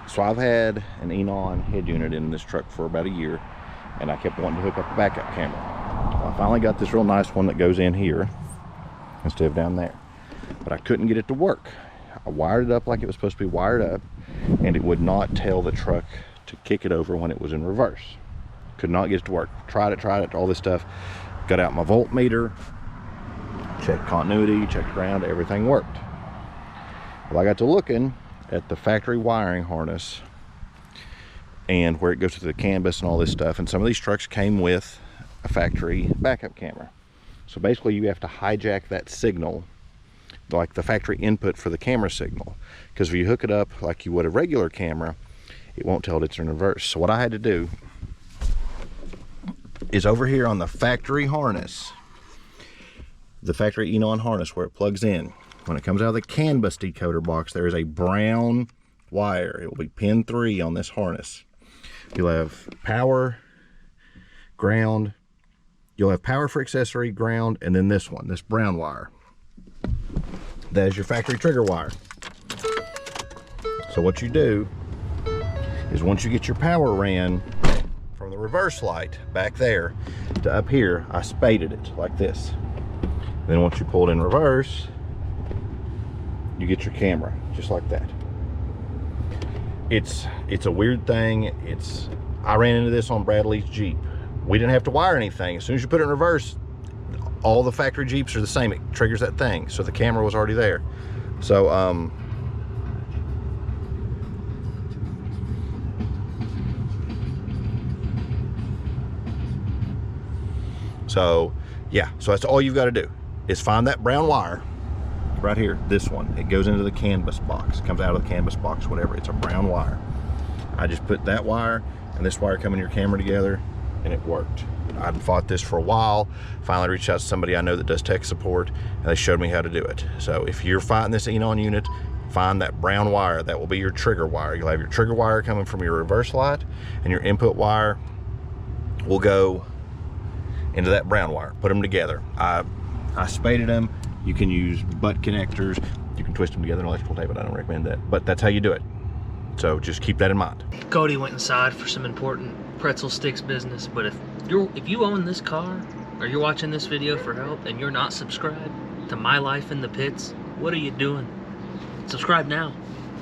So I've had an Eonon head unit in this truck for about a year, and I kept wanting to hook up a backup camera. Well, I finally got this real nice one that goes in here instead of down there, but I couldn't get it to work. I wired it up like it was supposed to be wired up, and it would not tell the truck to kick it over when it was in reverse. Could not get it to work. Tried it, all this stuff. Got out my voltmeter, checked continuity, checked ground, everything worked. Well, I got to looking at the factory wiring harness and where it goes to the canvas and all this stuff, and some of these trucks came with a factory backup camera. So basically you have to hijack that signal, like the factory input for the camera signal, because if you hook it up like you would a regular camera, it won't tell it it's in reverse. So what I had to do is over here on the factory harness, the factory Eonon harness where it plugs in, when it comes out of the canvas decoder box, there is a brown wire. It will be pin 3 on this harness. You'll have power, ground, you'll have power for accessory, ground, and then this one, this brown wire. That is your factory trigger wire. So what you do is once you get your power ran from the reverse light back there to up here, I spaded it like this. Then once you pull it in reverse, you get your camera just like that. It's a weird thing. I ran into this on Bradley's Jeep. We didn't have to wire anything. As soon as you put it in reverse, all the factory Jeeps are the same. It triggers that thing. So the camera was already there. So yeah, so that's all you've got to do is find that brown wire right here, this one. It goes into the canvas box, comes out of the canvas box, whatever. It's a brown wire. I just put that wire and this wire come in your camera together, and it worked. I'd fought this for a while. Finally reached out to somebody I know that does tech support, and they showed me how to do it. So if you're fighting this Eonon unit, find that brown wire. That will be your trigger wire. You'll have your trigger wire coming from your reverse light, and your input wire will go into that brown wire. Put them together. I spaded them. You can use butt connectors. You can twist them together in electrical tape, but I don't recommend that. But that's how you do it. So just keep that in mind. Cody went inside for some important pretzel sticks business, but if you own this car or you're watching this video for help and you're not subscribed to My Life in the Pits, what are you doing? Subscribe now.